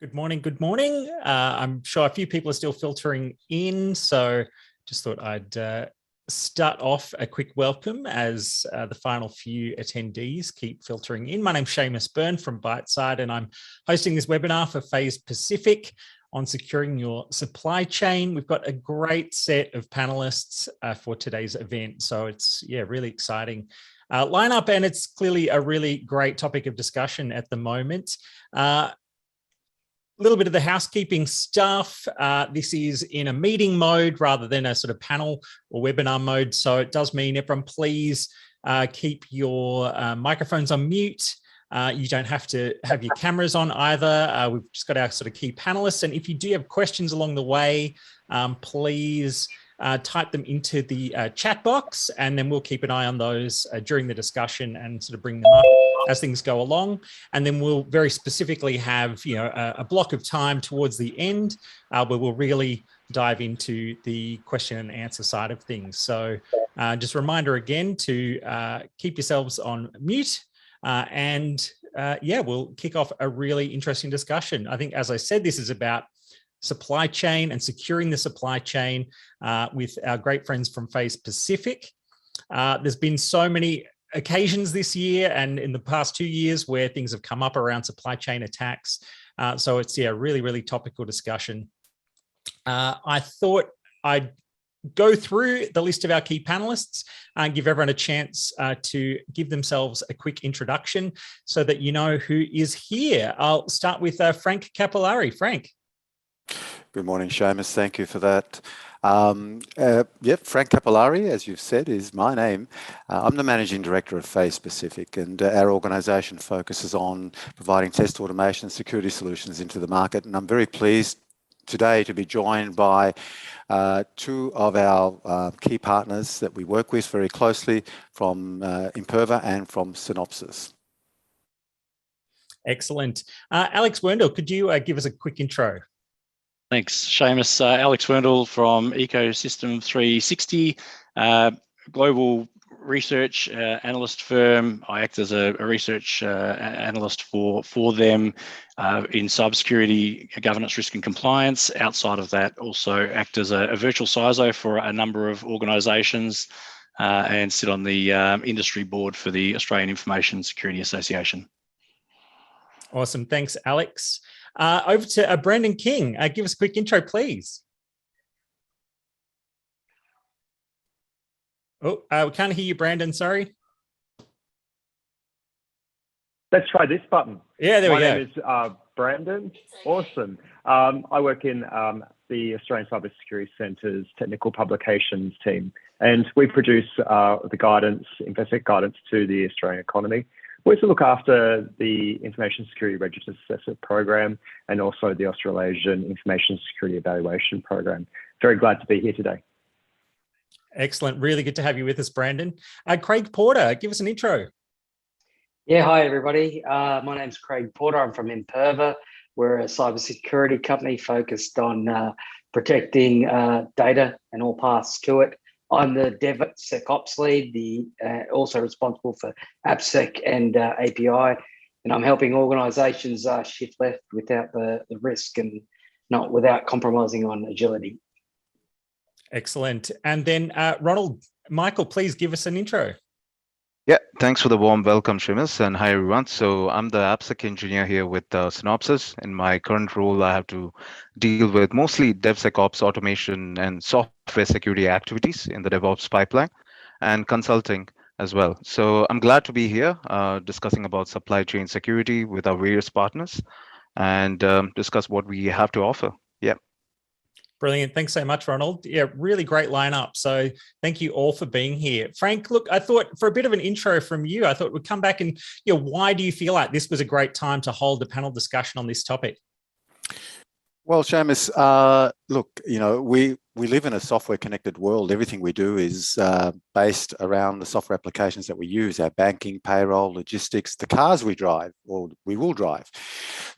Good morning. Good morning. I'm sure a few people are still filtering in, so just thought I'd start off a quick welcome as the final few attendees keep filtering in. My name's Seamus Byrne from Byteside, and I'm hosting this webinar for Phase Pacific on securing your supply chain. We've got a great set of panelists for today's event, so it's really exciting lineup, and it's clearly a really great topic of discussion at the moment. Little bit of the housekeeping stuff. This is in a meeting mode rather than a sort of panel or webinar mode. So it does mean everyone please keep your microphones on mute. You don't have to have your cameras on either. We've just got our sort of key panelists. And if you do have questions along the way, please type them into the chat box, and then we'll keep an eye on those during the discussion and sort of bring them up as things go along. And then we'll very specifically have, a block of time towards the end where we'll really dive into the question and answer side of things. So just a reminder again to keep yourselves on mute we'll kick off a really interesting discussion. I think, as I said, this is about supply chain and securing the supply chain with our great friends from Phase Pacific. There's been so many occasions this year and in the past 2 years where things have come up around supply chain attacks. So it's a really, really topical discussion. I thought I'd go through the list of our key panelists and give everyone a chance to give themselves a quick introduction so that you know who is here. I'll start with Frank Capillari. Frank. Good morning, Seamus. Thank you for that. Frank Capillari, as you've said, is my name. I'm the Managing Director of Phase Pacific, and our organisation focuses on providing test automation and security solutions into the market. And I'm very pleased today to be joined by two of our key partners that we work with very closely from Imperva and from Synopsys. Excellent. Alex Werndl, could you give us a quick intro? Thanks, Seamus. Alex Werndl from Ecosystem 360, global research analyst firm. I act as a research analyst for them in cybersecurity, governance, risk and compliance. Outside of that, also act as a virtual CISO for a number of organisations and sit on the industry board for the Australian Information Security Association. Awesome. Thanks, Alex. Over to Brandon King. Give us a quick intro, please. Oh, we can't hear you, Brandon. Sorry. Let's try this button. Yeah, there we go. My name is Brandon. Awesome. I work in the Australian Cybersecurity Centre's technical publications team, and we produce the guidance, investment guidance to the Australian economy. We also look after the Information Security Register Assessment Program and also the Australasian Information Security Evaluation Program. Very glad to be here today. Excellent. Really good to have you with us, Brandon. Craig Porter, give us an intro. Yeah, hi, everybody. My name's Craig Porter. I'm from Imperva. We're a cybersecurity company focused on protecting data and all paths to it. I'm the DevSecOps lead, also responsible for AppSec and API, and I'm helping organisations shift left without the risk and not without compromising on agility. Excellent. And then Ronald, Michael, please give us an intro. Yeah, thanks for the warm welcome, Seamus, and hi everyone. So I'm the AppSec engineer here with Synopsys. In my current role, I have to deal with mostly DevSecOps automation and software security activities in the DevOps pipeline and consulting as well. So I'm glad to be here discussing about supply chain security with our various partners and discuss what we have to offer. Yeah. Brilliant. Thanks so much, Ronald. Yeah, really great lineup. So thank you all for being here. Frank, look, I thought for a bit of an intro from you, I thought we'd come back and, why do you feel like this was a great time to hold the panel discussion on this topic? Well, Seamus, look, we live in a software-connected world. Everything we do is based around the software applications that we use, our banking, payroll, logistics, the cars we drive, or we will drive.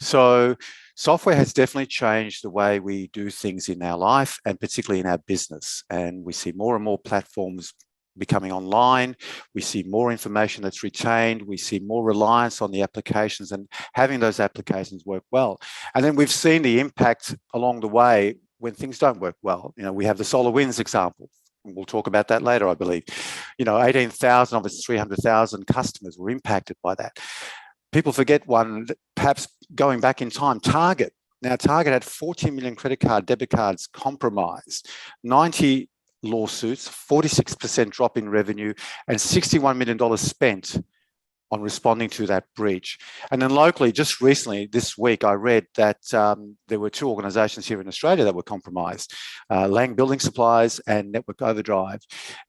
So software has definitely changed the way we do things in our life and particularly in our business. And we see more and more platforms becoming online. We see more information that's retained. We see more reliance on the applications and having those applications work well. And then we've seen the impact along the way when things don't work well. You know, we have the SolarWinds example. We'll talk about that later, I believe. You know, 18,000 of its 300,000 customers were impacted by that. People forget one, perhaps going back in time, Target. Now, Target had 14 million credit card, debit cards compromised, 90 lawsuits, 46% drop in revenue, and $61 million spent on responding to that breach. And then locally, just recently, this week, I read that there were two organisations here in Australia that were compromised, Lang Building Supplies and Network Overdrive.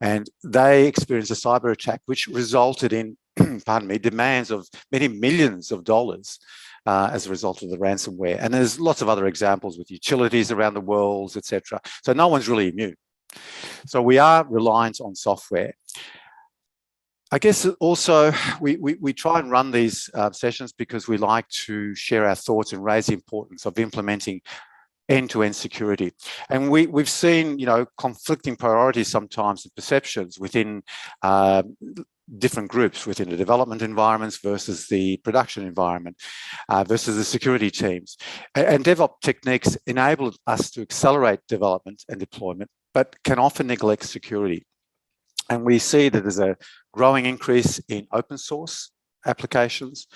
And they experienced a cyber attack, which resulted in, pardon me, demands of many millions of dollars as a result of the ransomware. And there's lots of other examples with utilities around the world, etc. So no one's really immune. So we are reliant on software. I guess also we try and run these sessions because we like to share our thoughts and raise the importance of implementing end-to-end security. And we've seen, you know, conflicting priorities sometimes and perceptions within different groups within the development environments versus the production environment versus the security teams. And DevOps techniques enable us to accelerate development and deployment, but can often neglect security. And we see that there's a growing increase in open source applications.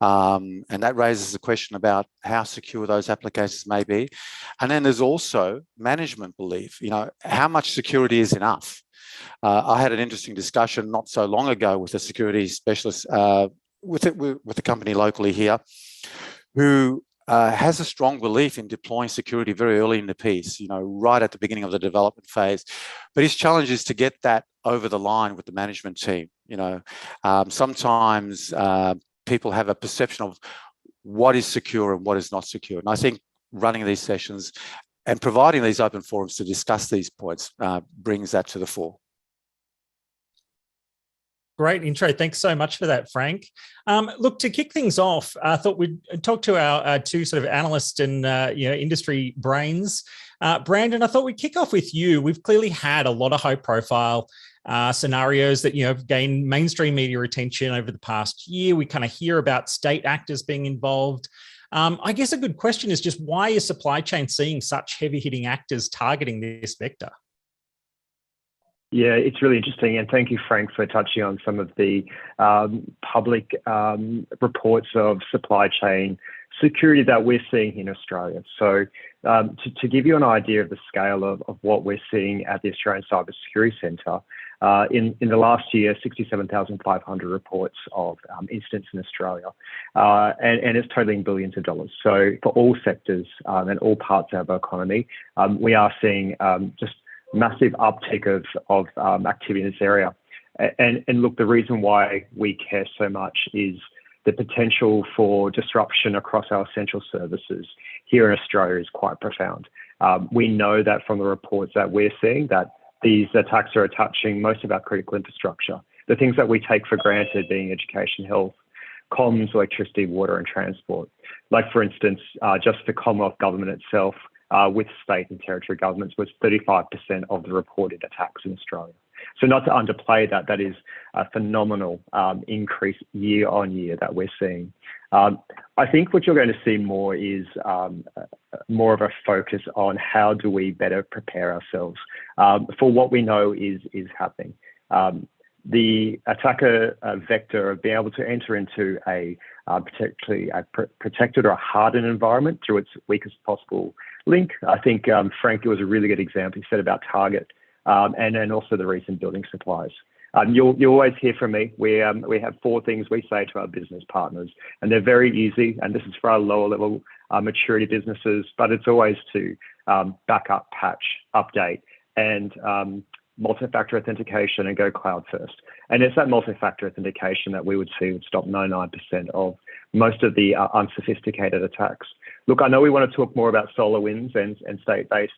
And that raises the question about how secure those applications may be. And then there's also management belief, you know, how much security is enough? I had an interesting discussion not so long ago with a security specialist with a company locally here who has a strong belief in deploying security very early in the piece, you know, right at the beginning of the development phase. But his challenge is to get that over the line with the management team. You know, sometimes people have a perception of what is secure and what is not secure. And I think running these sessions and providing these open forums to discuss these points brings that to the fore. Great intro. Thanks so much for that, Frank. Look, to kick things off, I thought we'd talk to our two sort of analysts and industry brains. Brandon, I thought we'd kick off with you. We've clearly had a lot of high-profile scenarios that have gained mainstream media attention over the past year. We kind of hear about state actors being involved. I guess a good question is just why is supply chain seeing such heavy-hitting actors targeting this vector? Yeah, it's really interesting. And thank you, Frank, for touching on some of the public reports of supply chain security that we're seeing in Australia. So to give you an idea of the scale of what we're seeing at the Australian Cyber Security Centre, in the last year, 67,500 reports of incidents in Australia, and it's totaling billions of dollars. So for all sectors and all parts of our economy, we are seeing just massive uptick of activity in this area. And look, the reason why we care so much is the potential for disruption across our essential services here in Australia is quite profound. We know that from the reports that we're seeing that these attacks are touching most of our critical infrastructure, the things that we take for granted being education, health, comms, electricity, water and transport. Like for instance, just the Commonwealth government itself, with state and territory governments was 35% of the reported attacks in Australia. So not to underplay that, that is a phenomenal increase year on year that we're seeing. I think what you're going to see more is more of a focus on how do we better prepare ourselves for what we know is happening. The attacker vector of being able to enter into a particularly a protected or a hardened environment through its weakest possible link. I think Frank was a really good example he said about Target and also the recent building supplies. You'll always hear from me. We have 4 things we say to our business partners, and they're very easy. And this is for our lower level maturity businesses, but it's always to back up, patch, update, and multi-factor authentication and go cloud first. And it's that multi-factor authentication that we would see would stop 99% of most of the unsophisticated attacks. Look, I know we want to talk more about SolarWinds and state-based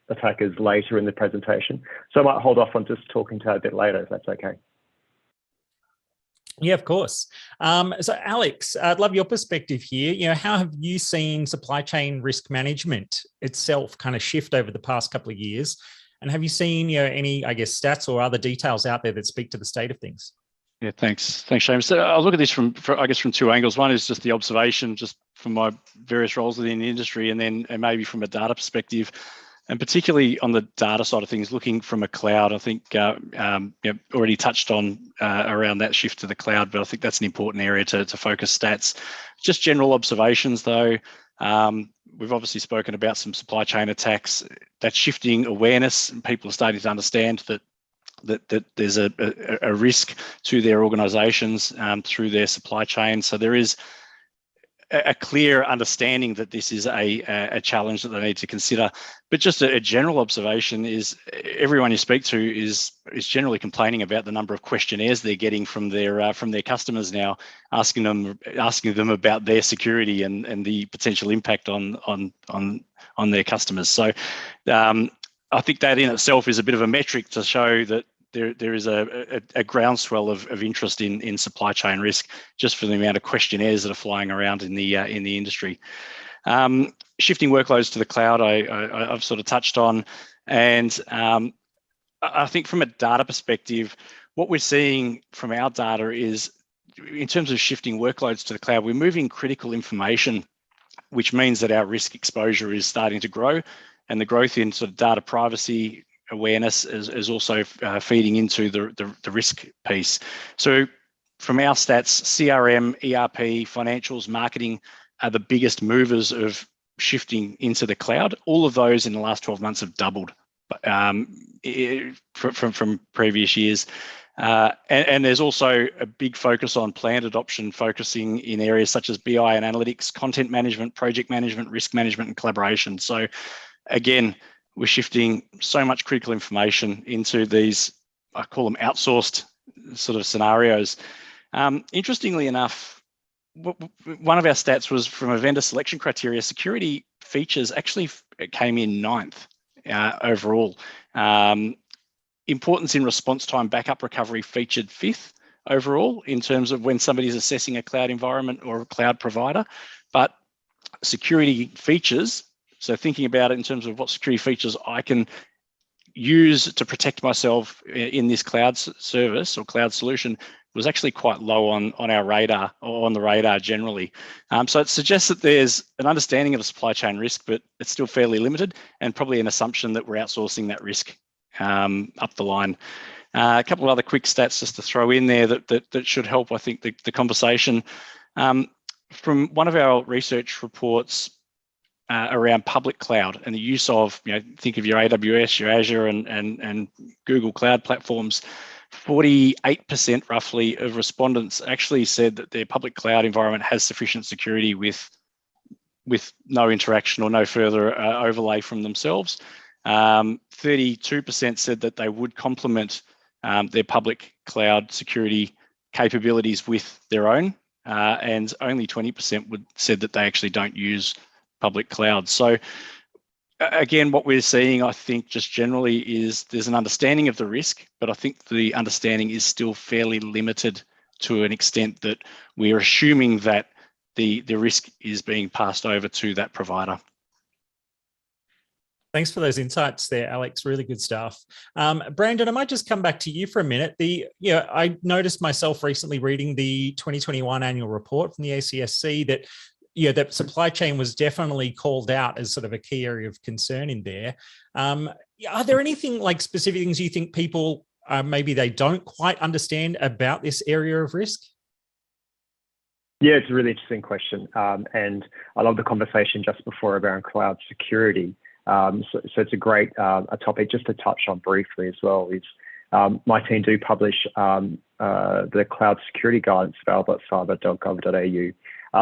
attackers later in the presentation, so I might hold off on just talking to that a bit later, if that's okay. Yeah, of course. So Alex, I'd love your perspective here. How have you seen supply chain risk management itself kind of shift over the past couple of years? And have you seen any, I guess, stats or other details out there that speak to the state of things? Yeah, thanks, Seamus. So I'll look at this from two angles. One is just the observation, just from my various roles within the industry, and maybe from a data perspective, and particularly on the data side of things, looking from a cloud. I think already touched on around that shift to the cloud, but I think that's an important area to focus stats. Just general observations, though. We've obviously spoken about some supply chain attacks. That's shifting awareness, and people are starting to understand that there's a risk to their organizations through their supply chain. So there is a clear understanding that this is a challenge that they need to consider. But just a general observation is everyone you speak to is generally complaining about the number of questionnaires they're getting from their customers now, asking them about their security and the potential impact on their customers. So I think that in itself is a bit of a metric to show that there is a groundswell of interest in supply chain risk, just for the amount of questionnaires that are flying around in the industry. Shifting workloads to the cloud, I've sort of touched on, and I think from a data perspective, what we're seeing from our data is, in terms of shifting workloads to the cloud, we're moving critical information, which means that our risk exposure is starting to grow, and the growth in sort of data privacy awareness is also feeding into the risk piece. So from our stats, CRM, ERP, financials, marketing are the biggest movers of shifting into the cloud. All of those in the last 12 months have doubled from previous years. And there's also a big focus on planned adoption, focusing in areas such as BI and analytics, content management, project management, risk management, and collaboration. So again, we're shifting so much critical information into these, I call them outsourced sort of scenarios. Interestingly enough, one of our stats was from a vendor selection criteria. Security features actually came in 9th overall. Importance in response time backup recovery featured 5th overall in terms of when somebody's assessing a cloud environment or a cloud provider. But security features, so thinking about it in terms of what security features I can use to protect myself in this cloud service or cloud solution, was actually quite low on our radar, or on the radar generally. So it suggests that there's an understanding of the supply chain risk, but it's still fairly limited, and probably an assumption that we're outsourcing that risk up the line. A couple of other quick stats just to throw in there that should help, I think, the conversation. From one of our research reports, around public cloud and the use of, think of your AWS, your Azure, and Google Cloud platforms. 48% roughly of respondents actually said that their public cloud environment has sufficient security with no interaction or no further overlay from themselves. 32% said that they would complement their public cloud security capabilities with their own, and only 20% said that they actually don't use public cloud. So again, what we're seeing, I think, just generally is there's an understanding of the risk, but I think the understanding is still fairly limited to an extent that we're assuming that the risk is being passed over to that provider. Thanks for those insights there, Alex. Really good stuff. Brandon, I might just come back to you for a minute. I noticed myself recently reading the 2021 annual report from the ACSC that that supply chain was definitely called out as sort of a key area of concern in there. Are there anything like specific things you think people maybe they don't quite understand about this area of risk? Yeah, it's a really interesting question. And I love the conversation just before around cloud security. So it's a great a topic just to touch on briefly as well. Is my team do publish the cloud security guidance available at cyber.gov.au.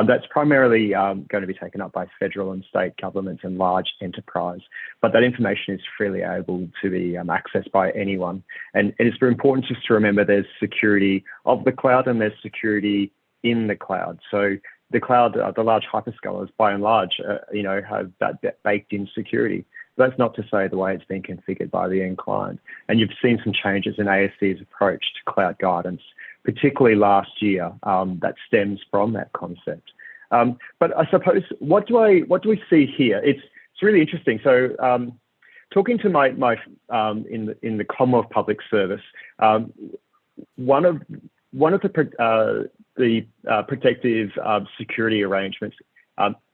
That's primarily going to be taken up by federal and state governments and large enterprise, but that information is freely able to be accessed by anyone. And it is very important just to remember there's security of the cloud and there's security in the cloud. So the cloud, the large hyperscalers, by and large, have that baked in security. That's not to say the way it's been configured by the end client. And you've seen some changes in ASC's approach to cloud guidance, particularly last year, that stems from that concept. But I suppose what do we see here? It's really interesting. So talking to my in the Commonwealth Public Service, one of the protective security arrangements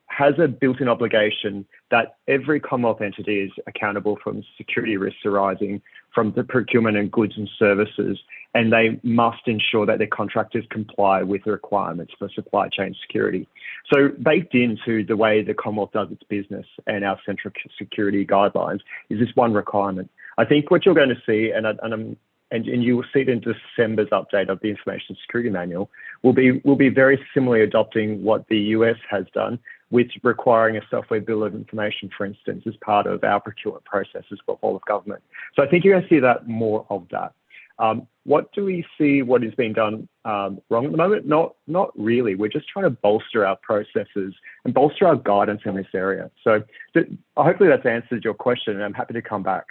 has a built-in obligation that every Commonwealth entity is accountable for security risks arising from the procurement and goods and services, and they must ensure that their contractors comply with the requirements for supply chain security. So baked into the way the Commonwealth does its business and our central security guidelines is this one requirement. I think what you're going to see, and you will see it in December's update of the Information Security Manual, will be very similarly adopting what the US has done, with requiring a software bill of information, for instance, as part of our procurement processes for all of government. So I think you're going to see that more of that. What do we see what is being done wrong at the moment? Not really. We're just trying to bolster our processes and bolster our guidance in this area. So hopefully that's answered your question, and I'm happy to come back.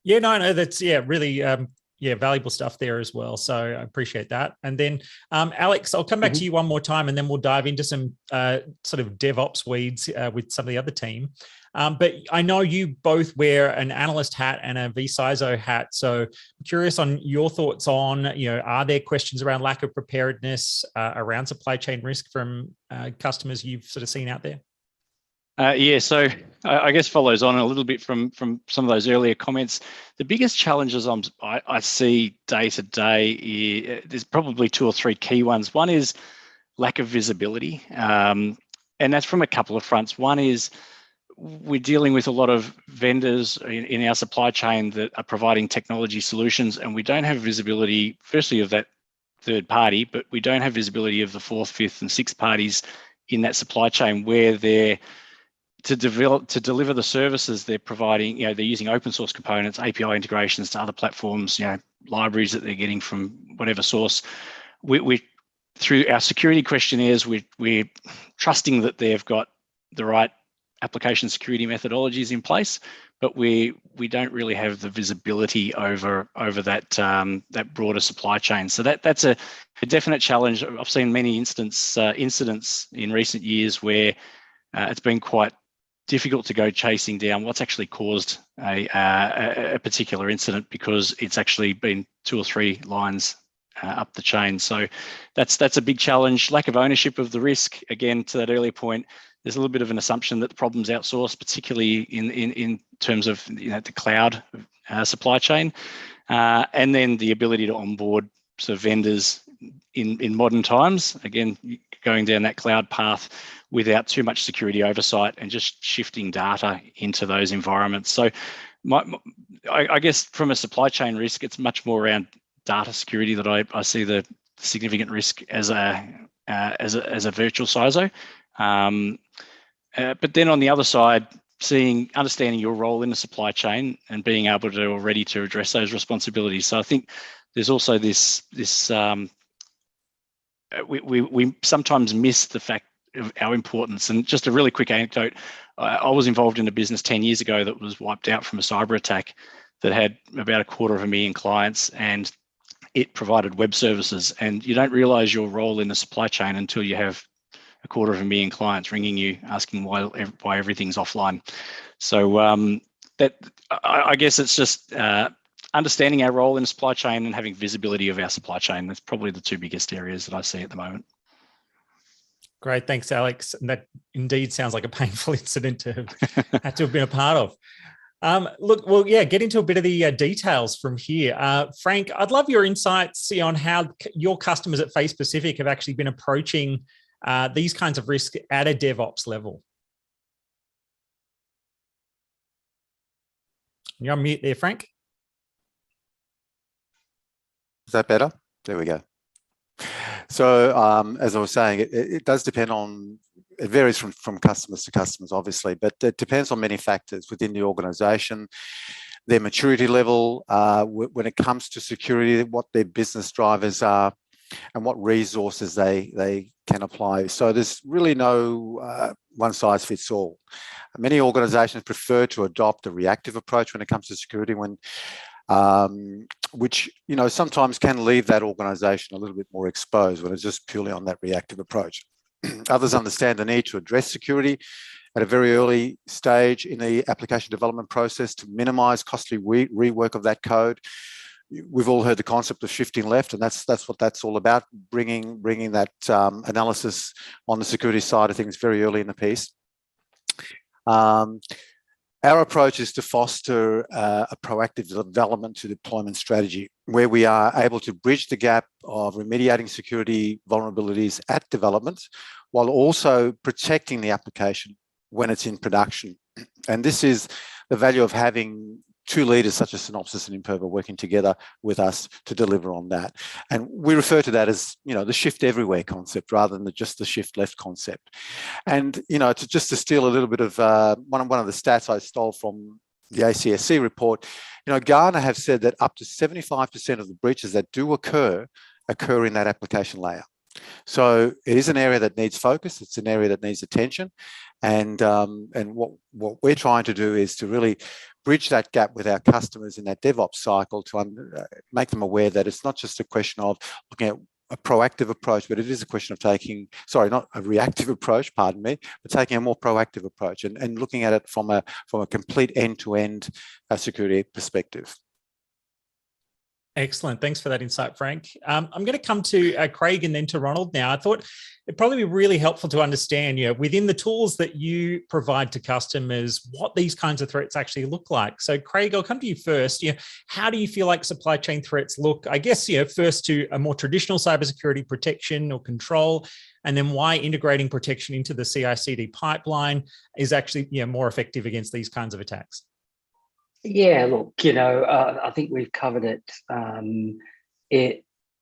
Yeah, no, that's really valuable stuff there as well. So I appreciate that. And then Alex, I'll come back to you one more time, and then we'll dive into some sort of DevOps weeds with some of the other team. But I know you both wear an analyst hat and a vCISO hat. So I'm curious on your thoughts on, are there questions around lack of preparedness around supply chain risk from customers you've sort of seen out there? So I guess follows on a little bit from some of those earlier comments. The biggest challenges I see day to day, there's probably two or three key ones. One is lack of visibility, and that's from a couple of fronts. One is we're dealing with a lot of vendors in our supply chain that are providing technology solutions, and we don't have visibility, firstly, of that third party, but we don't have visibility of the fourth, fifth, and sixth parties in that supply chain where they're to deliver the services they're providing. They're using open source components, API integrations to other platforms, libraries that they're getting from whatever source. We through our security questionnaires, we're trusting that they've got the right application security methodologies in place, but we don't really have the visibility over that broader supply chain. So that's a definite challenge. I've seen many incidents in recent years where it's been quite difficult to go chasing down what's actually caused a particular incident, because it's actually been 2 or 3 lines up the chain. So that's a big challenge. Lack of ownership of the risk. Again, to that earlier point, there's a little bit of an assumption that the problem's outsourced, particularly in terms of the cloud supply chain, and then the ability to onboard vendors in modern times. Again, going down that cloud path without too much security oversight and just shifting data into those environments. So I guess from a supply chain risk, it's much more around data security that I see the significant risk as a virtual CISO. But then on the other side, understanding your role in the supply chain and being able to ready to address those responsibilities. So I think there's also this we sometimes miss the fact of our importance. And just a really quick anecdote, I was involved in a business 10 years ago that was wiped out from a cyber attack that had about 250,000 clients, and it provided web services. And you don't realize your role in the supply chain until you have 250,000 clients ringing you asking why everything's offline. So I guess it's just understanding our role in the supply chain and having visibility of our supply chain. That's probably the two biggest areas that I see at the moment. Great, thanks, Alex. And that indeed sounds like a painful incident to have been a part of. Look, well, get into a bit of the details from here. Frank, I'd love your insights on how your customers at Face Pacific have actually been approaching these kinds of risks at a DevOps level. You're on mute there, Frank. Is that better? There we go. So as I was saying, it does depend on, it varies from customers to customers, obviously, but it depends on many factors within the organization, their maturity level, when it comes to security, what their business drivers are, and what resources they can apply. So there's really no one size fits all. Many organizations prefer to adopt a reactive approach when it comes to security, which sometimes can leave that organization a little bit more exposed when it's just purely on that reactive approach. Others understand the need to address security at a very early stage in the application development process to minimize costly rework of that code. We've all heard the concept of shifting left, and that's what that's all about, bringing that analysis on the security side of things very early in the piece. Our approach is to foster a proactive development to deployment strategy, where we are able to bridge the gap of remediating security vulnerabilities at development, while also protecting the application when it's in production. And this is the value of having two leaders such as Synopsys and Imperva working together with us to deliver on that. And we refer to that as, the shift everywhere concept rather than just the shift left concept. And, to steal a little bit of one of the stats I stole from the ACSC report, Gartner have said that up to 75% of the breaches that do occur in that application layer. So it is an area that needs focus. It's an area that needs attention. And what we're trying to do is to really bridge that gap with our customers in that DevOps cycle to make them aware that it's not just a question of looking at a proactive approach, but it is a question of not a reactive approach, pardon me, but taking a more proactive approach and looking at it from a complete end-to-end security perspective. Excellent. Thanks for that insight, Frank. I'm going to come to Craig and then to Ronald now. I thought it'd probably be really helpful to understand, within the tools that you provide to customers, what these kinds of threats actually look like. So, Craig, I'll come to you first. How do you feel like supply chain threats look? I guess, first to a more traditional cybersecurity protection or control, and then why integrating protection into the CI/CD pipeline is actually more effective against these kinds of attacks. Yeah, look, I think we've covered it.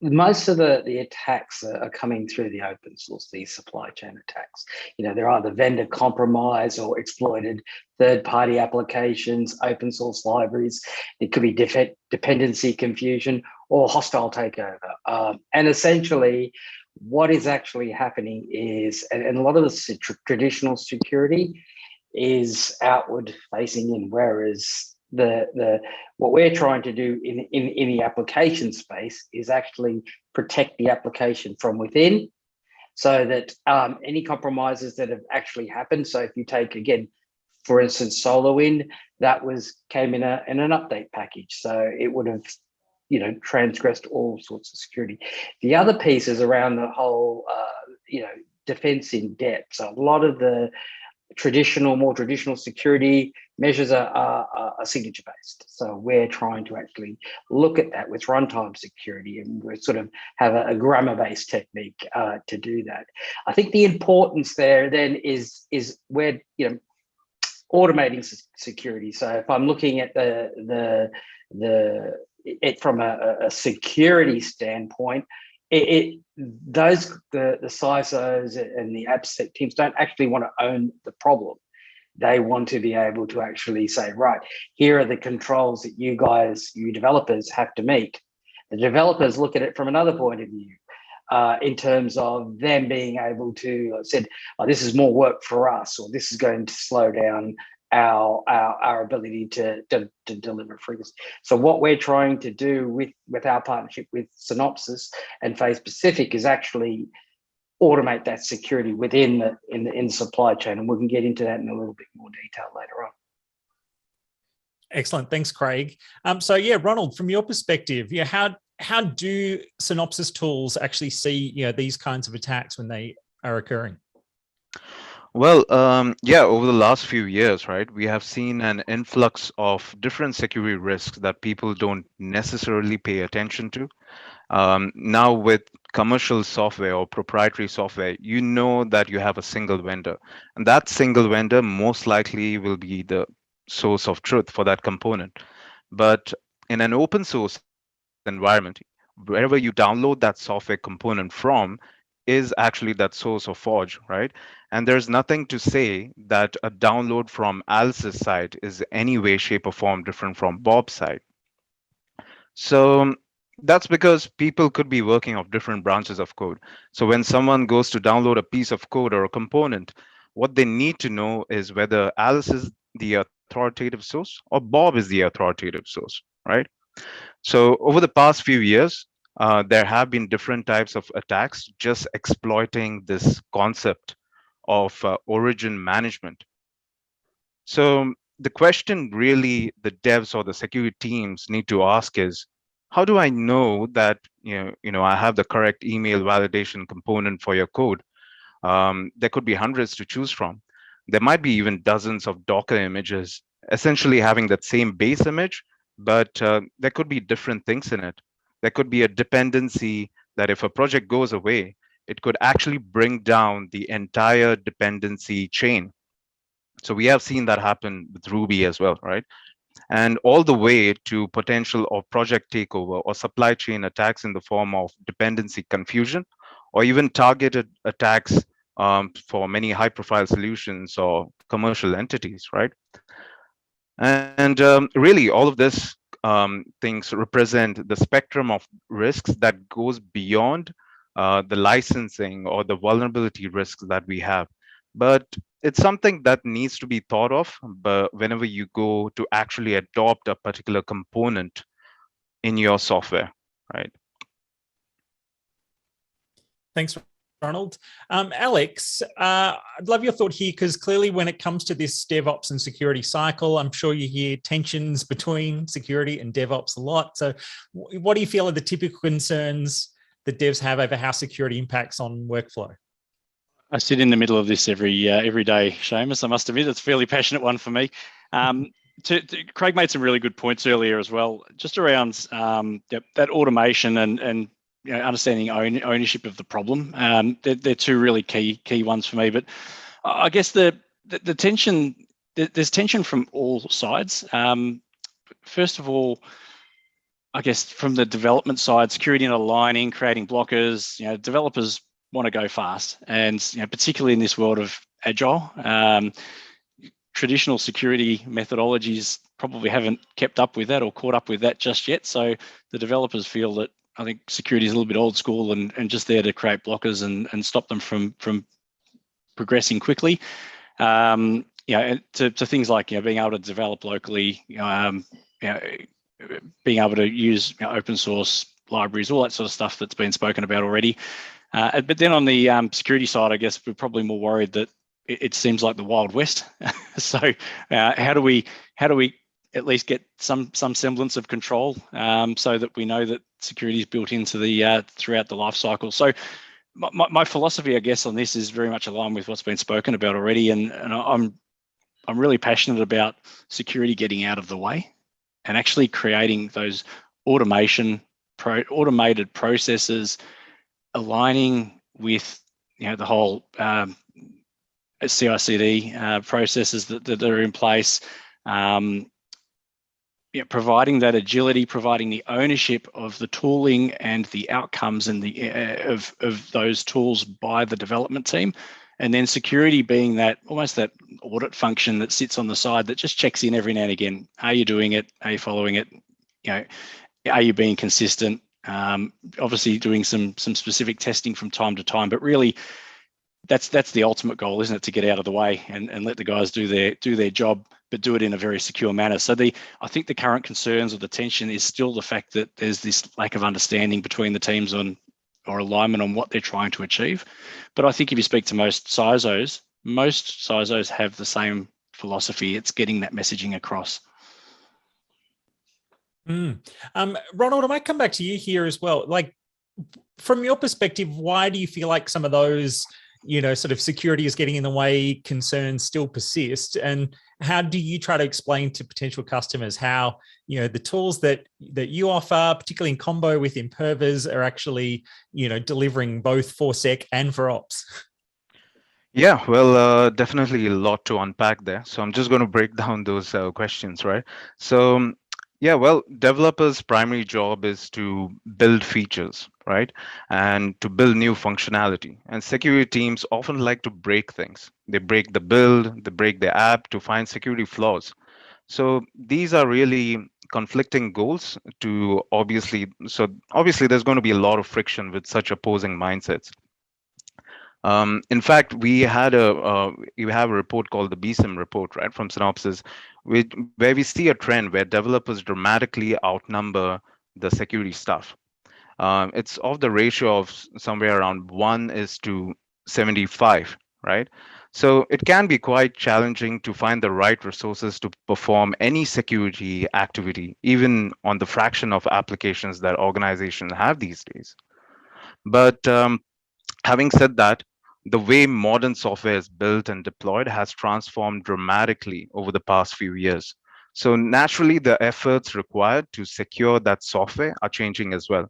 Most of the attacks are coming through the open source, these supply chain attacks. They're either vendor compromise or exploited third-party applications, open source libraries. It could be dependency confusion or hostile takeover. And essentially, what is actually happening is, and a lot of the traditional security is outward facing in, whereas what we're trying to do in the application space is actually protect the application from within, so that any compromises that have actually happened. So if you take, again, for instance, SolarWind, that came in an update package, so it would have transgressed all sorts of security. The other piece is around the whole defense in depth. So a lot of the more traditional security measures are signature based. So we're trying to actually look at that with runtime security, and we sort of have a grammar based technique to do that. I think the importance there then is where automating security. So if I'm looking at it from a security standpoint, the CISOs and the AppSec teams don't actually want to own the problem. They want to be able to actually say, right, here are the controls that you developers have to meet. The developers look at it from another point of view, in terms of them being able to, like I said, this is more work for us, or this is going to slow down our ability to deliver frequency. So what we're trying to do with our partnership with Synopsys and Phase Pacific is actually automate that security within the supply chain, and we can get into that in a little bit more detail later on. Excellent, thanks, Craig. So yeah, Ronald, from your perspective, how do Synopsys tools actually see these kinds of attacks when they are occurring? Well, over the last few years, right, we have seen an influx of different security risks that people don't necessarily pay attention to. Now with commercial software or proprietary software, that you have a single vendor, and that single vendor most likely will be the source of truth for that component. But in an open source environment, wherever you download that software component from is actually that source of forge, right? And there's nothing to say that a download from Alice's side is any way, shape, or form different from Bob's side. So that's because people could be working off different branches of code. So when someone goes to download a piece of code or a component, what they need to know is whether Alice is the authoritative source or Bob is the authoritative source, right? So over the past few years, there have been different types of attacks just exploiting this concept of origin management, So the question really the devs or the security teams need to ask is, how do I know that I have the correct email validation component for your code? There could be hundreds to choose from. There might be even dozens of Docker images, essentially having that same base image, but there could be different things in it. There could be a dependency that if a project goes away, it could actually bring down the entire dependency chain. So we have seen that happen with Ruby as well, right? And all the way to potential of project takeover or supply chain attacks in the form of dependency confusion, or even targeted attacks for many high-profile solutions or commercial entities, right? And really, all of this things represent the spectrum of risks that goes beyond the licensing or the vulnerability risks that we have. But it's something that needs to be thought of but whenever you go to actually adopt a particular component in your software, right? Thanks, Ronald. Alex, I'd love your thought here, because clearly when it comes to this DevOps and security cycle, I'm sure you hear tensions between security and DevOps a lot. So what do you feel are the typical concerns that devs have over how security impacts on workflow? I sit in the middle of this every day, Seamus. I must admit, it's a fairly passionate one for me. Craig made some really good points earlier as well, just around that automation and understanding ownership of the problem. They're two really key ones for me. But I guess the tension, there's tension from all sides. First of all, I guess from the development side, security and aligning, creating blockers. Developers want to go fast, and particularly in this world of agile, traditional security methodologies probably haven't kept up with that or caught up with that just yet. So the developers feel that, I think, security is a little bit old school and just there to create blockers and stop them from progressing quickly. And to things like being able to develop locally, being able to use open source libraries, all that sort of stuff that's been spoken about already. But then on the security side, I guess we're probably more worried that it seems like the Wild West. So how do we at least get some semblance of control so that we know that security is built into the throughout the life cycle? So my philosophy, I guess, on this is very much aligned with what's been spoken about already, and I'm really passionate about security getting out of the way and actually creating those automated processes, aligning with the whole CI/CD processes that are in place, providing that agility, providing the ownership of the tooling and the outcomes and the of those tools by the development team, and then security being that almost that audit function that sits on the side that just checks in every now and again. Are you doing it? Are you following it? Are you being consistent? Obviously doing some specific testing from time to time, but really that's the ultimate goal, isn't it? To get out of the way and let the guys do their job, but do it in a very secure manner. So I think the current concerns or the tension is still the fact that there's this lack of understanding between the teams or alignment on what they're trying to achieve. But I think if you speak to most CISOs have the same philosophy. It's getting that messaging across. Ronald, I might come back to you here as well. Like, from your perspective, why do you feel like some of those, sort of security is getting in the way concerns still persist? And how do you try to explain to potential customers how, the tools that you offer, particularly in combo with Impervas, are actually, delivering both for sec and for ops? Yeah, well, definitely a lot to unpack there. So I'm just going to break down those questions, right? So yeah, well, developers' primary job is to build features, right? And to build new functionality. And security teams often like to break things. They break the build, they break the app to find security flaws. So these are really conflicting goals to obviously there's going to be a lot of friction with such opposing mindsets. In fact, we have a report called the Bsim report, right, from Synopsys, where we see a trend where developers dramatically outnumber the security staff. It's of the ratio of somewhere around 1:75, right? So it can be quite challenging to find the right resources to perform any security activity, even on the fraction of applications that organizations have these days. But having said that, the way modern software is built and deployed has transformed dramatically over the past few years. So naturally, the efforts required to secure that software are changing as well.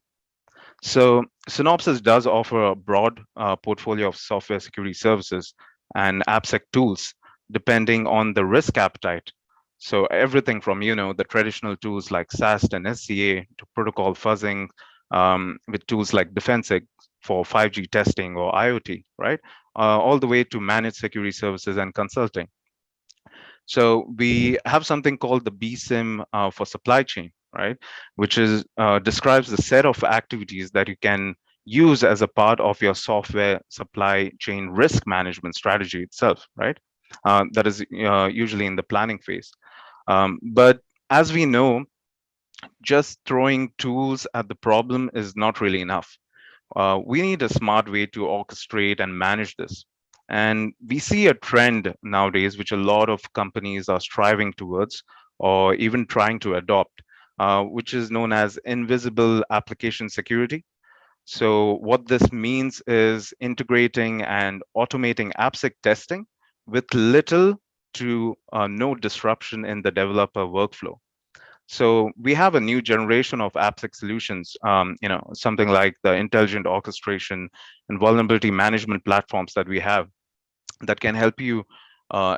So Synopsys does offer a broad portfolio of software security services and AppSec tools, depending on the risk appetite. So everything from, the traditional tools like SAST and SCA to protocol fuzzing, with tools like DefenseX for 5G testing or IoT, right? All the way to managed security services and consulting. So we have something called the Bsim for supply chain, right? Which is describes the set of activities that you can use as a part of your software supply chain risk management strategy itself, right? That is usually in the planning phase. But as we know, just throwing tools at the problem is not really enough. We need a smart way to orchestrate and manage this. And we see a trend nowadays, which a lot of companies are striving towards or even trying to adopt, which is known as invisible application security. So what this means is integrating and automating AppSec testing with little to no disruption in the developer workflow. So we have a new generation of AppSec solutions, something like the intelligent orchestration and vulnerability management platforms that we have that can help you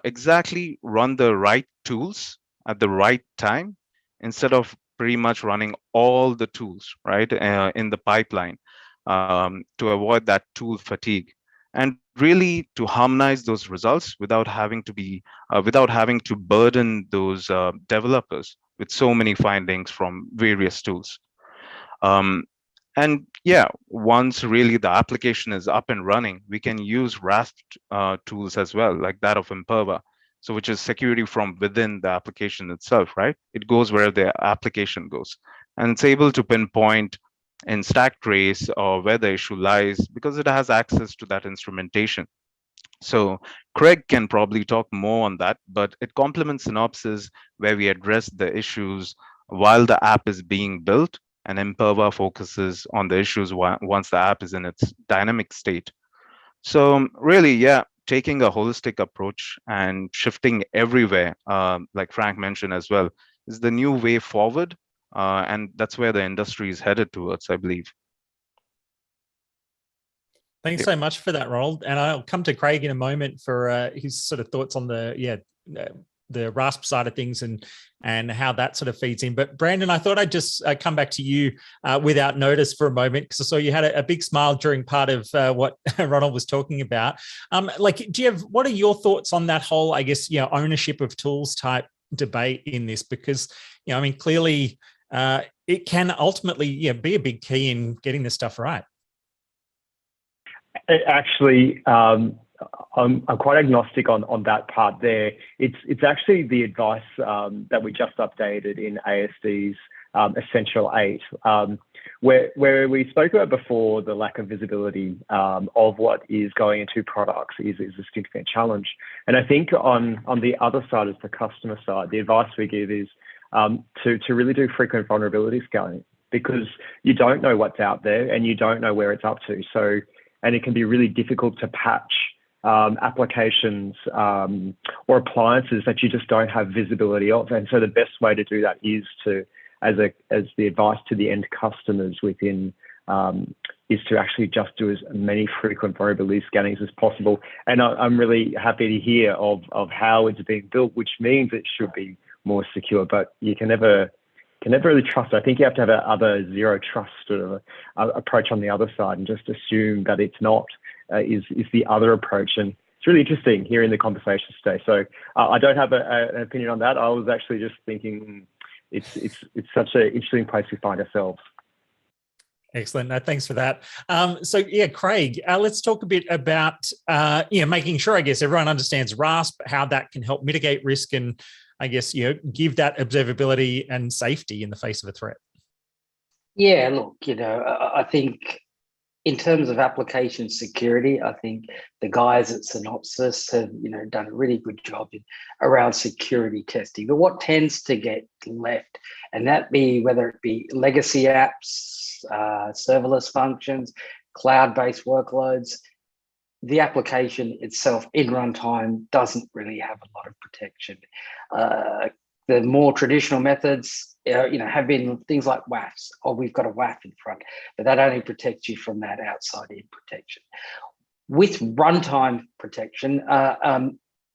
exactly run the right tools at the right time instead of pretty much running all the tools right in the pipeline to avoid that tool fatigue and really to harmonize those results without having to burden those developers with so many findings from various tools. And yeah, once really the application is up and running, we can use RASP tools as well, like that of Imperva. So which is security from within the application itself, right? It goes where the application goes. And it's able to pinpoint in stack trace or where the issue lies because it has access to that instrumentation. So Craig can probably talk more on that, but it complements Synopsys where we address the issues while the app is being built, and Imperva focuses on the issues once the app is in its dynamic state. So really, yeah, taking a holistic approach and shifting everywhere, like Frank mentioned as well, is the new way forward, and that's where the industry is headed towards, I believe. Thanks so much for that, Ronald. And I'll come to Craig in a moment for his sort of thoughts on the RASP side of things and how that sort of feeds in. But Brandon, I thought I'd just come back to you without notice for a moment because I saw you had a big smile during part of what Ronald was talking about. What are your thoughts on that whole, I guess, ownership of tools type debate in this? Because, clearly it can ultimately be a big key in getting this stuff right. Actually, I'm quite agnostic on that part there. It's actually the advice that we just updated in ASD's Essential 8, where we spoke about before the lack of visibility of what is going into products is a significant challenge. And I think on the other side, as the customer side, the advice we give is to really do frequent vulnerability scanning because you don't know what's out there and you don't know where it's up to. And it can be really difficult to patch applications or appliances that you just don't have visibility of. And so the best way to do that is as the advice to the end customers within, is to actually just do as many frequent vulnerability scannings as possible. And I'm really happy to hear of how it's being built, which means it should be more secure, but you can never really trust it. I think you have to have a other zero trust sort of approach on the other side and just assume that it's not is the other approach. And it's really interesting hearing the conversation today. So I don't have an opinion on that. I was actually just thinking it's such an interesting place we find ourselves. Excellent. No, thanks for that. Craig, let's talk a bit about making sure, I guess, everyone understands RASP, how that can help mitigate risk and I guess, give that observability and safety in the face of a threat. Yeah, look, I think in terms of application security, I think the guys at Synopsys have, done a really good job around security testing. But what tends to get left, and that be whether it be legacy apps, serverless functions, cloud-based workloads, the application itself in runtime doesn't really have a lot of protection. The more traditional methods, have been things like WAFs. Oh, we've got a WAF in front, but that only protects you from that outside-in protection. With runtime protection,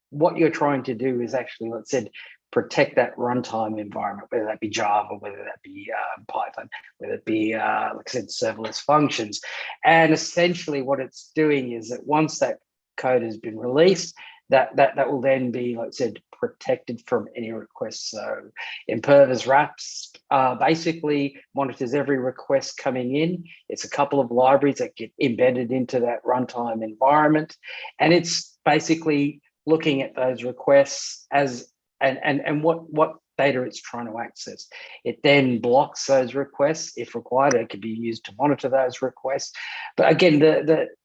what you're trying to do is actually, let's say, protect that runtime environment, whether that be Java, whether that be Python, whether it be, like I said, serverless functions. And essentially what it's doing is that once that code has been released, that will then be, like I said, protected from any requests. So Imperva's wraps basically monitors every request coming in. It's a couple of libraries that get embedded into that runtime environment. And it's basically looking at those requests as and what data it's trying to access. It then blocks those requests if required. It can be used to monitor those requests. But again,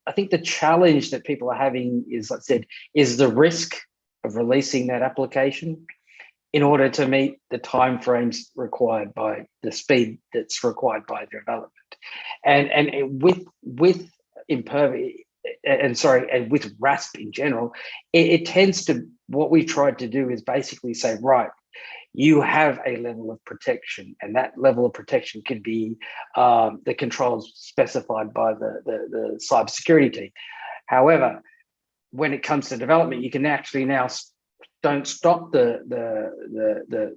I think the challenge that people are having is, like I said, is the risk of releasing that application in order to meet the timeframes required by the speed that's required by development. And with Imperva, and with RASP in general, it tends to, what we tried to do is basically say, right, you have a level of protection, and that level of protection could be the controls specified by the cybersecurity team. However, when it comes to development, you can actually now don't stop the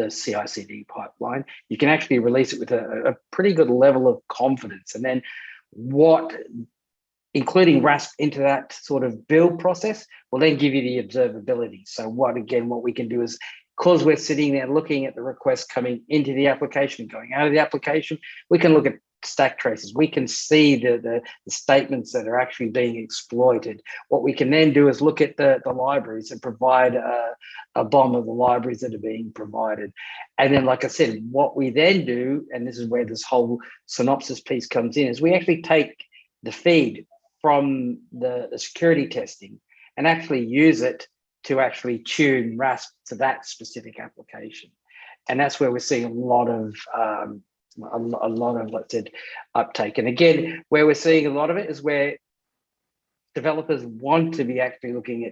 CI/CD pipeline. You can actually release it with a pretty good level of confidence, and then including RASP into that sort of build process will then give you the observability. So what we can do is, because we're sitting there looking at the requests coming into the application and going out of the application, we can look at stack traces. We can see the statements that are actually being exploited. What we can then do is look at the libraries and provide a BOM of the libraries that are being provided. And then, like I said, what we then do, and this is where this whole Synopsys piece comes in, is we actually take the feed from the security testing and actually use it to actually tune RASP to that specific application. And that's where we're seeing a lot of, let's say, uptake. And again, where we're seeing a lot of it is where developers want to be actually looking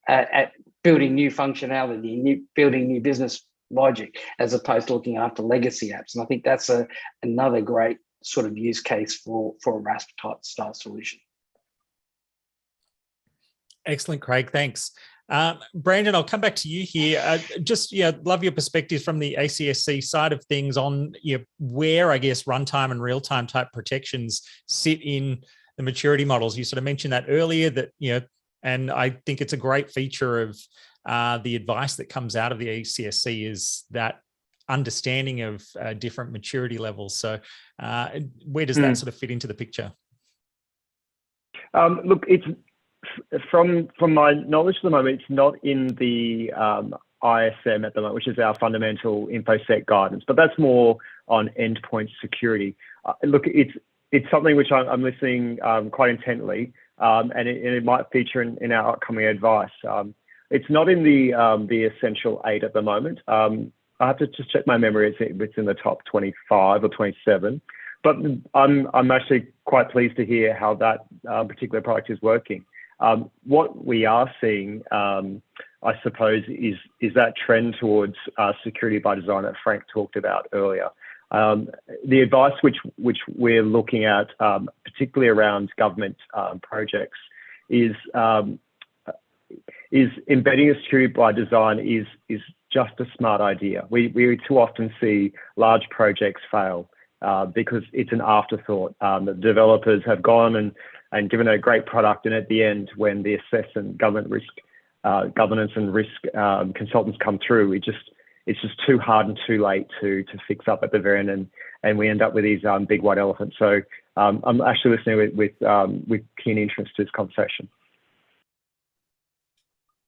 at building new functionality, building new business logic, as opposed to looking after legacy apps. And I think that's another great sort of use case for a RASP type style solution. Excellent, Craig. Thanks. Brandon, I'll come back to you here. Love your perspective from the ACSC side of things on where, I guess, runtime and real-time type protections sit in the maturity models. You sort of mentioned that earlier, that, and I think it's a great feature of the advice that comes out of the ACSC is that understanding of different maturity levels. So where does that sort of fit into the picture? Look, it's from my knowledge at the moment, it's not in the ISM at the moment, which is our fundamental InfoSec guidance, but that's more on endpoint security. Look, it's something which I'm listening quite intently, and it might feature in our upcoming advice. It's not in the Essential 8 at the moment. I have to just check my memory. It's in the top 25 or 27. But I'm actually quite pleased to hear how that particular product is working. What we are seeing, I suppose, is that trend towards security by design that Frank talked about earlier. The advice which we're looking at, particularly around government projects, is embedding a security by design is just a smart idea. We too often see large projects fail because it's an afterthought. The developers have gone and given a great product, and at the end, when the assessment governance and risk consultants come through, it's just too hard and too late to fix up at the very end, and we end up with these big white elephants. So I'm actually listening with keen interest to this conversation.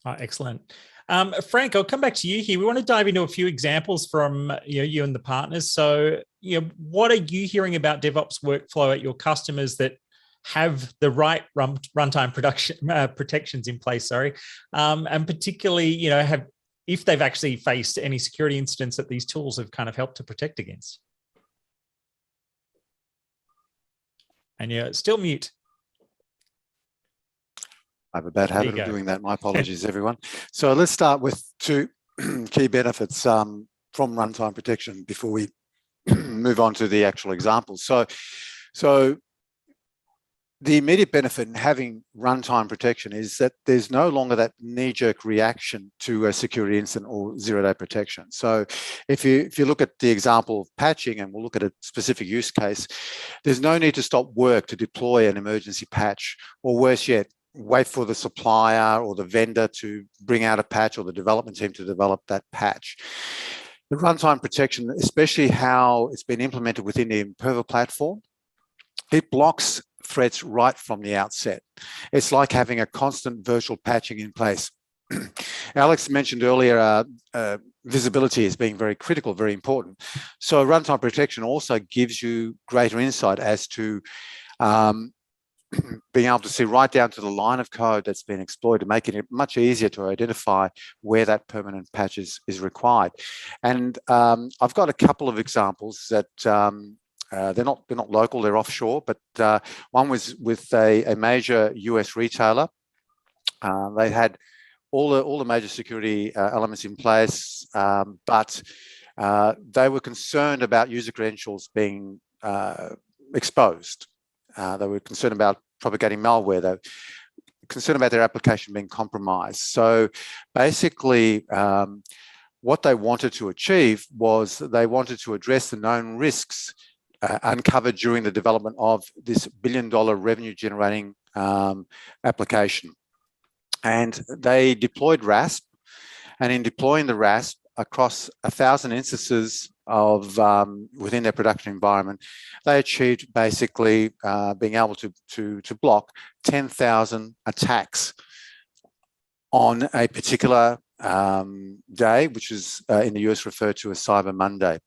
Oh, excellent. Frank, I'll come back to you here. We want to dive into a few examples from you and the partners. So, what are you hearing about DevOps workflow at your customers that have the right runtime protections in place, and particularly, if they've actually faced any security incidents that these tools have kind of helped to protect against. And you're still mute. I have a bad habit of doing that. My apologies, everyone. So let's start with two key benefits from runtime protection before we move on to the actual examples. So the immediate benefit in having runtime protection is that there's no longer that knee-jerk reaction to a security incident or zero-day protection. So if you look at the example of patching, and we'll look at a specific use case, there's no need to stop work to deploy an emergency patch, or worse yet, wait for the supplier or the vendor to bring out a patch, or the development team to develop that patch. The runtime protection, especially how it's been implemented within the Imperva platform, it blocks threats right from the outset. It's like having a constant virtual patching in place. Alex mentioned earlier visibility as being very critical, very important. So runtime protection also gives you greater insight as to being able to see right down to the line of code that's been exploited, making it much easier to identify where that permanent patch is required. And I've got a couple of examples that they're not local, they're offshore, but one was with a major US retailer. They had all the major security elements in place, but they were concerned about user credentials being exposed. They were concerned about propagating malware. They were concerned about their application being compromised. So basically, what they wanted to achieve was they wanted to address the known risks uncovered during the development of this billion-dollar revenue-generating application. And they deployed RASP, and in deploying the RASP across 1,000 instances of within their production environment, they achieved basically being able to block 10,000 attacks on a particular day, which is in the US referred to as Cyber Monday.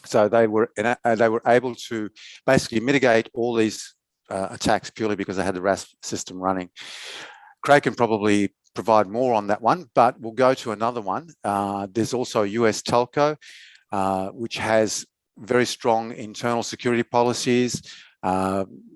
So they were able to basically mitigate all these attacks purely because they had the RASP system running. Craig can probably provide more on that one, but we'll go to another one. There's also a US telco, which has very strong internal security policies,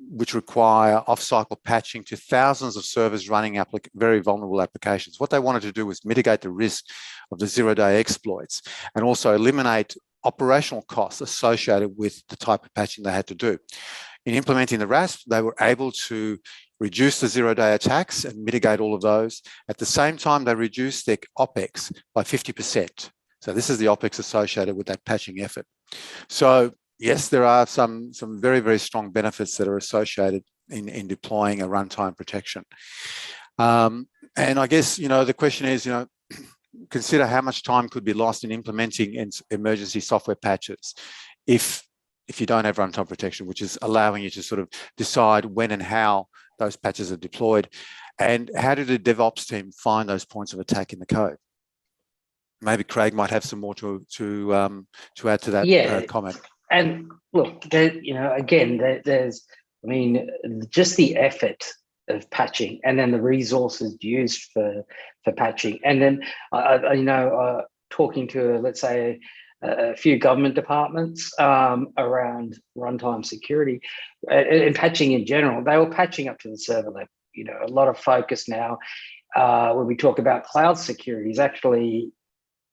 which require off-cycle patching to thousands of servers running very vulnerable applications. What they wanted to do was mitigate the risk of the zero-day exploits and also eliminate operational costs associated with the type of patching they had to do. In implementing the RASP, they were able to reduce the zero-day attacks and mitigate all of those. At the same time, they reduced their OPEX by 50%. So this is the OPEX associated with that patching effort. So yes, there are some very, very strong benefits that are associated in deploying a runtime protection. And I guess, the question is, consider how much time could be lost in implementing emergency software patches if you don't have runtime protection, which is allowing you to sort of decide when and how those patches are deployed. And how did the DevOps team find those points of attack in the code? Maybe Craig might have some more to add to that comment. And look, again, there's, just the effort of patching, and then the resources used for patching, and then talking to, let's say, a few government departments around runtime security and patching in general. They were patching up to the server level. A lot of focus now when we talk about cloud security is actually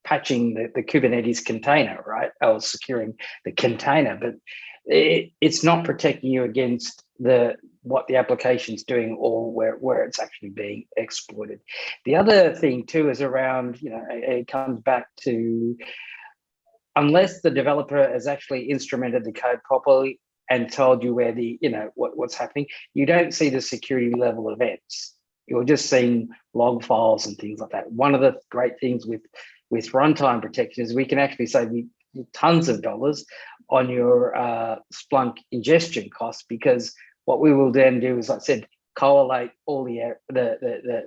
patching the Kubernetes container, right? Or securing the container, but it's not protecting you against what the application's doing or where it's actually being exploited. The other thing too is around, it comes back to, unless the developer has actually instrumented the code properly and told you where what's happening, you don't see the security level events. You're just seeing log files and things like that. One of the great things with runtime protection is we can actually save you tons of dollars on your Splunk ingestion costs, because what we will then do is, like I said, correlate all the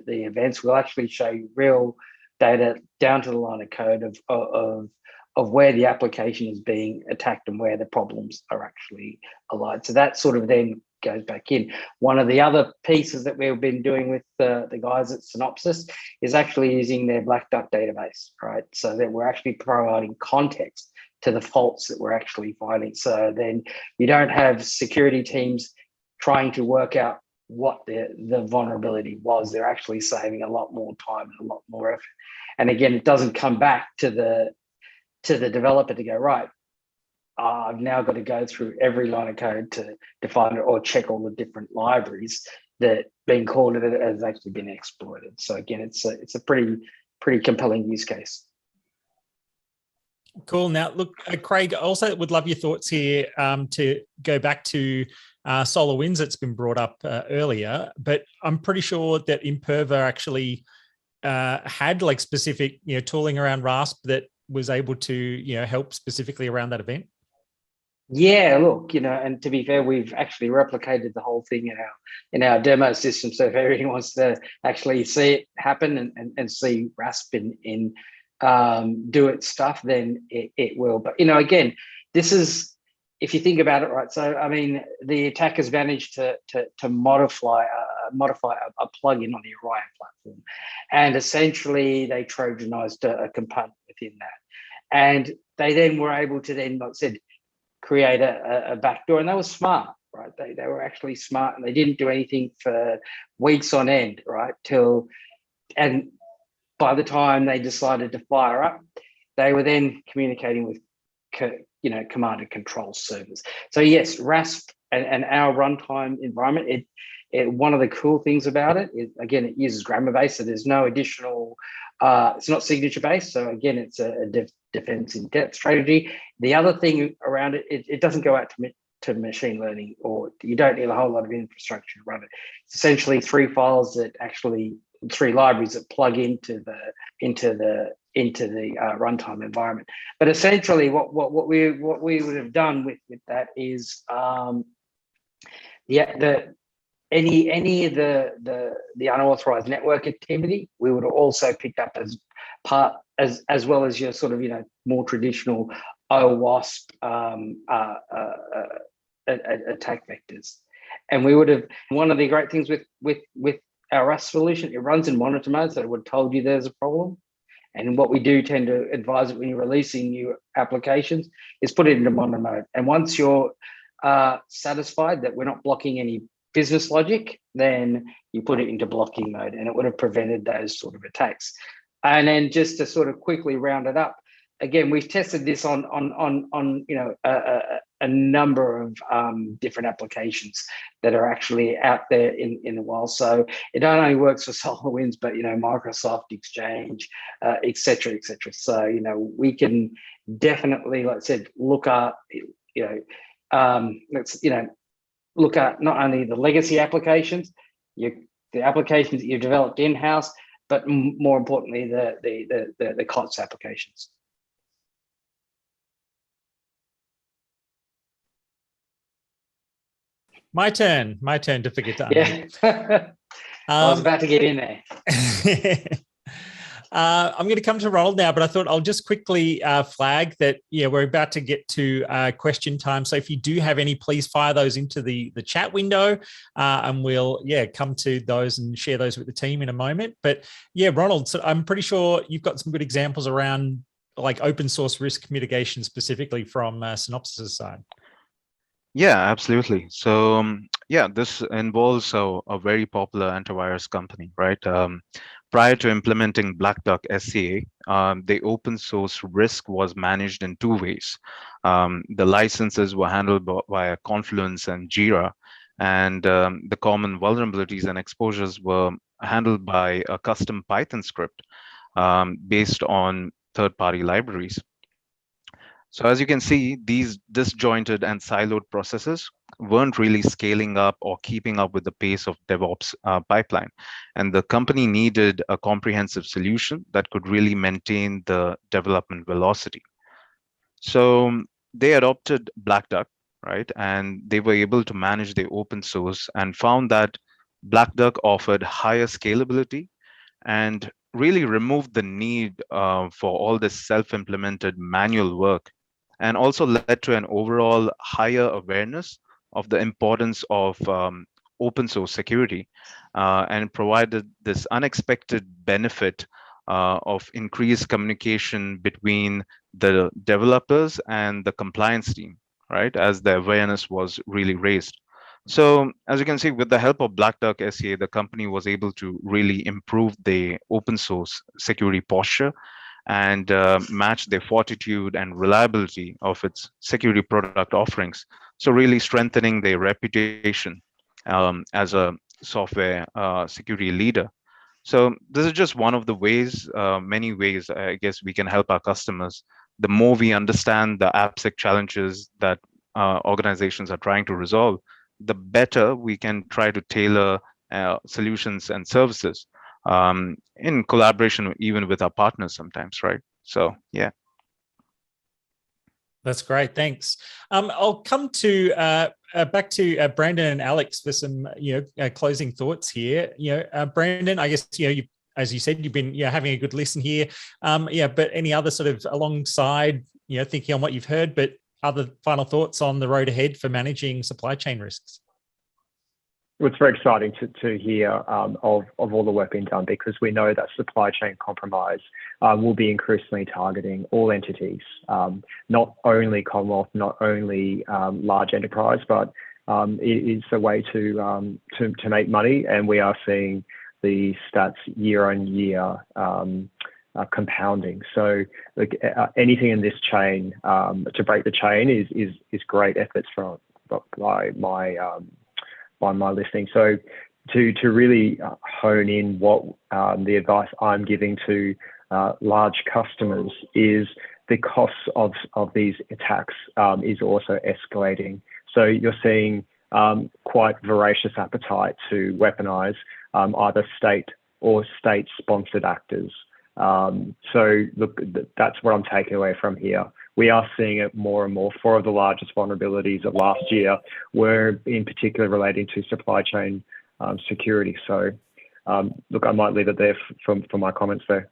events. We'll actually show you real data down to the line of code of where the application is being attacked and where the problems are actually aligned. So that sort of then goes back in. One of the other pieces that we've been doing with the guys at Synopsys is actually using their Blackduck database, right? So that we're actually providing context to the faults that we're actually finding. So then you don't have security teams trying to work out what the vulnerability was. They're actually saving a lot more time and a lot more effort. And again, it doesn't come back to the developer to go, right, I've now got to go through every line of code to define it or check all the different libraries that being called that has actually been exploited. So again, it's a pretty compelling use case. Cool. Now, look, Craig, I also would love your thoughts here to go back to SolarWinds. It's been brought up earlier, but I'm pretty sure that Imperva actually had like specific, tooling around RASP that was able to, help specifically around that event. Yeah, look, and to be fair, we've actually replicated the whole thing in our demo system. So if everyone wants to actually see it happen and see RASP in do its stuff, then it will. But again, this is, if you think about it, right? So I mean, the attackers managed to modify a plugin on the Orion platform, and essentially they Trojanized a component within that, and they then were able to then, like I said, create a backdoor, and they were smart, right? They were actually smart, and they didn't do anything for weeks on end, right? And by the time they decided to fire up, they were then communicating with command and control servers. So yes, RASP and our runtime environment, one of the cool things about it is, again, it uses grammar based, so there's no additional, it's not signature based. So again, it's a defense in depth strategy. The other thing around it, it doesn't go out to machine learning, or you don't need a whole lot of infrastructure to run it. It's essentially three libraries that plug into the runtime environment. But essentially, what we would have done with that is, any of the unauthorized network activity, we would have also picked up as well as your sort of more traditional OWASP attack vectors. And we would have, one of the great things with our RASP solution, it runs in monitor mode, so it would have told you there's a problem. And what we do tend to advise it when you're releasing new applications is put it into monitor mode. And once you're satisfied that we're not blocking any business logic, then you put it into blocking mode, and it would have prevented those sort of attacks. And then just to sort of quickly round it up, again, we've tested this on a number of different applications that are actually out there in the wild. So it not only works for SolarWinds, but Microsoft Exchange, et cetera, et cetera. So we can definitely, like I said, look at look at not only the legacy applications, the applications that you've developed in-house, but more importantly, the COTS applications. My turn to forget to unmute. Yeah. I was about to get in there. I'm going to come to Ronald now, but I thought I'll just quickly flag that, we're about to get to question time. So if you do have any, please fire those into the chat window, and we'll, come to those and share those with the team in a moment. But Ronald, so I'm pretty sure you've got some good examples around like open source risk mitigation specifically from Synopsys' side. Yeah, absolutely. So this involves a very popular antivirus company, right? Prior to implementing Blackduck SCA, the open source risk was managed in two ways. The licenses were handled via Confluence and Jira, and the common vulnerabilities and exposures were handled by a custom Python script based on third-party libraries. So as you can see, these disjointed and siloed processes weren't really scaling up or keeping up with the pace of DevOps pipeline. And the company needed a comprehensive solution that could really maintain the development velocity. So they adopted Blackduck, right? And they were able to manage the open source and found that Blackduck offered higher scalability and really removed the need for all this self-implemented manual work, and also led to an overall higher awareness of the importance of open source security, and provided this unexpected benefit of increased communication between the developers and the compliance team, right? As the awareness was really raised. So as you can see, with the help of Blackduck SCA, the company was able to really improve the open source security posture and match the fortitude and reliability of its security product offerings. So really strengthening their reputation as a software security leader. So this is just one of the ways, many ways, I guess, we can help our customers. The more we understand the AppSec challenges that organizations are trying to resolve, the better we can try to tailor solutions and services in collaboration even with our partners sometimes, right? So, yeah. That's great. Thanks. I'll come to back to Brandon and Alex for some closing thoughts here. Brandon, I guess you as you said, you've been having a good listen here. But any other sort of alongside thinking on what you've heard, but other final thoughts on the road ahead for managing supply chain risks? Well, it's very exciting to hear of all the work being done, because we know that supply chain compromise will be increasingly targeting all entities, not only Commonwealth, not only large enterprise, but it is a way to make money. And we are seeing the stats year on year compounding. So anything in this chain to break the chain is great efforts by my listening. So to really hone in what the advice I'm giving to large customers is the costs of these attacks is also escalating. So you're seeing quite voracious appetite to weaponize either state or state-sponsored actors. So look, that's what I'm taking away from here. We are seeing it more and more. 4 of the largest vulnerabilities of last year were in particular relating to supply chain security. So look, I might leave it there for my comments there.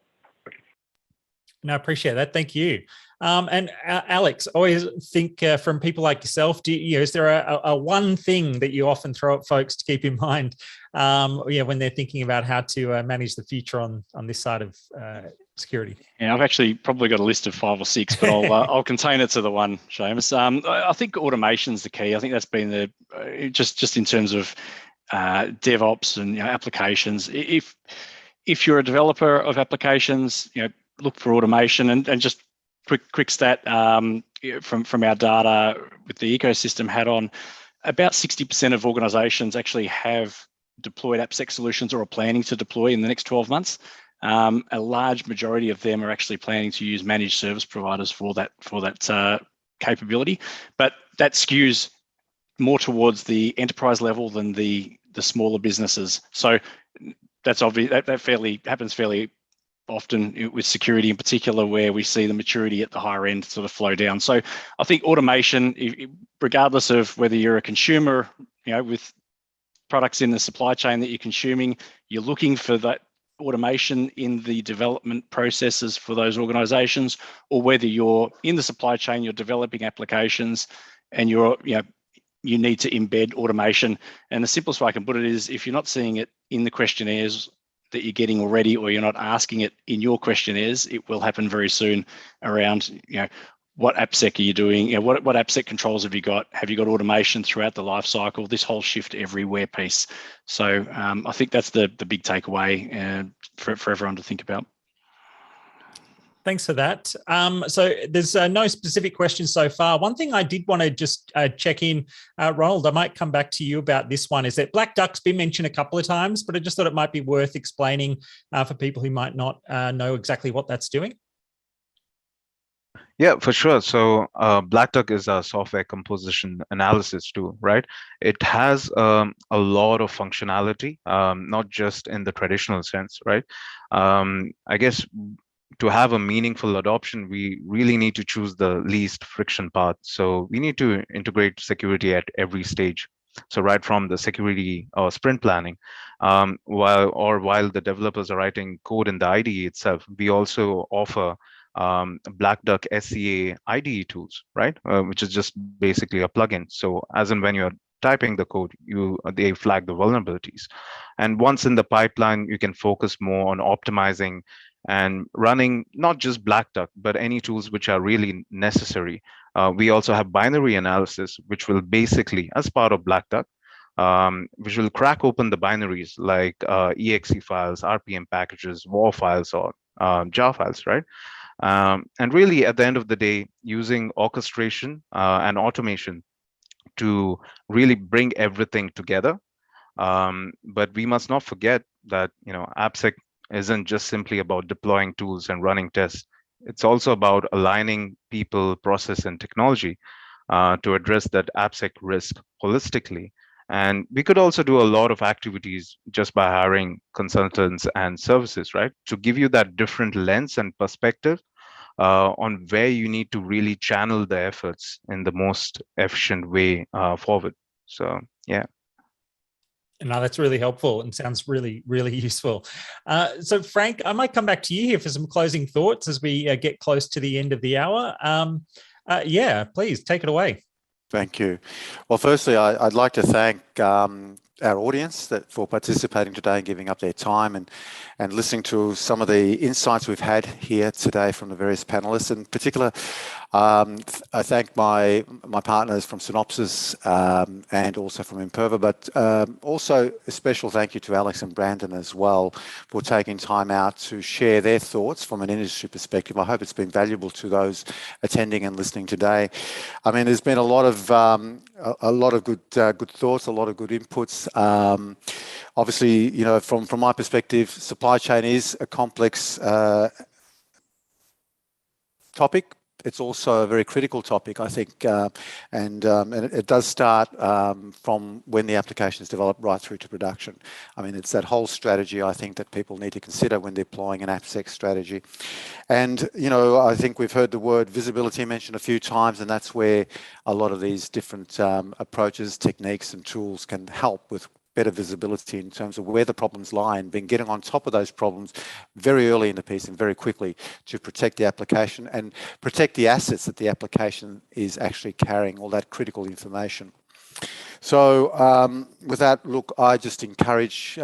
No, I appreciate that. Thank you. And Alex, I always think from people like yourself, is there a one thing that you often throw at folks to keep in mind when they're thinking about how to manage the future on this side of security? Yeah, I've actually probably got a list of 5 or 6, but I'll contain it to the one, Seamus. I think automation's the key. I think that's been the just in terms of DevOps and applications. If you're a developer of applications, look for automation. And just quick stat from our data with the ecosystem hat on, about 60% of organizations actually have deployed AppSec solutions or are planning to deploy in the next 12 months. A large majority of them are actually planning to use managed service providers for that capability, but that skews more towards the enterprise level than the smaller businesses. So that's obvious. That happens fairly often with security in particular, where we see the maturity at the higher end sort of flow down. So I think automation, regardless of whether you're a consumer, with products in the supply chain that you're consuming, you're looking for that automation in the development processes for those organizations, or whether you're in the supply chain, you're developing applications and you need to embed automation. And the simplest way I can put it is, if you're not seeing it in the questionnaires that you're getting already, or you're not asking it in your questionnaires, it will happen very soon around, what AppSec are you doing? What AppSec controls have you got? Have you got automation throughout the life cycle? This whole shift everywhere piece. So I think that's the big takeaway for everyone to think about. Thanks for that. So there's no specific questions so far. One thing I did want to just check in, Ronald, I might come back to you about this one, is that Blackduck's been mentioned a couple of times, but I just thought it might be worth explaining for people who might not know exactly what that's doing. Yeah, for sure. So Blackduck is a software composition analysis tool, right? It has a lot of functionality, not just in the traditional sense, right? I guess to have a meaningful adoption, we really need to choose the least friction path. So we need to integrate security at every stage. So right from the security or sprint planning, while the developers are writing code in the IDE itself, we also offer Blackduck SCA IDE tools, right? Which is just basically a plugin. So as and when you're typing the code, they flag the vulnerabilities. And once in the pipeline, you can focus more on optimizing and running not just Blackduck, but any tools which are really necessary. We also have binary analysis, which will basically, as part of Blackduck, which will crack open the binaries like exe files, RPM packages, WAR files, or jar files, right? And really, at the end of the day, using orchestration and automation to really bring everything together. But we must not forget that AppSec isn't just simply about deploying tools and running tests. It's also about aligning people, process, and technology to address that AppSec risk holistically. And we could also do a lot of activities just by hiring consultants and services, right? To give you that different lens and perspective on where you need to really channel the efforts in the most efficient way forward. So, yeah. No, that's really helpful and sounds really, really useful. So, Frank, I might come back to you here for some closing thoughts as we get close to the end of the hour. Yeah, please take it away. Thank you. Well, firstly, I'd like to thank our audience for participating today and giving up their time and listening to some of the insights we've had here today from the various panelists. In particular, I thank my partners from Synopsys and also from Imperva, but also a special thank you to Alex and Brandon as well for taking time out to share their thoughts from an industry perspective. I hope it's been valuable to those attending and listening today. I mean, there's been a lot of good thoughts, a lot of good inputs. Obviously, from my perspective, supply chain is a complex topic. It's also a very critical topic, I think, and it does start from when the application is developed right through to production. I mean, it's that whole strategy, I think, that people need to consider when deploying an AppSec strategy. And, I think we've heard the word visibility mentioned a few times, and that's where a lot of these different approaches, techniques, and tools can help with better visibility in terms of where the problems lie and being getting on top of those problems very early in the piece and very quickly to protect the application and protect the assets that the application is actually carrying, all that critical information. So with that, look, I just encourage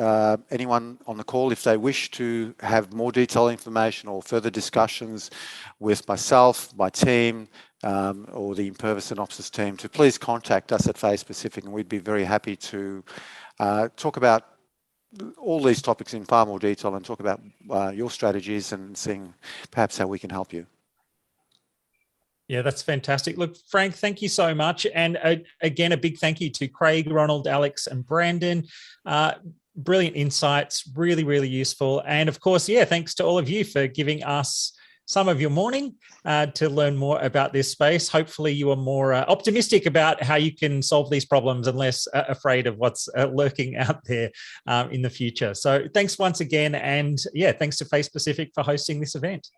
anyone on the call, if they wish to have more detailed information or further discussions with myself, my team, or the Imperva Synopsys team, to please contact us at Phase Pacific, and we'd be very happy to talk about all these topics in far more detail and talk about your strategies and seeing perhaps how we can help you. Yeah, that's fantastic. Look, Frank, thank you so much. And again, a big thank you to Craig, Ronald, Alex, and Brandon. Brilliant insights, really, really useful. And of course, yeah, thanks to all of you for giving us some of your morning to learn more about this space. Hopefully you are more optimistic about how you can solve these problems and less afraid of what's lurking out there in the future. So thanks once again. And yeah, thanks to Phase Pacific for hosting this event.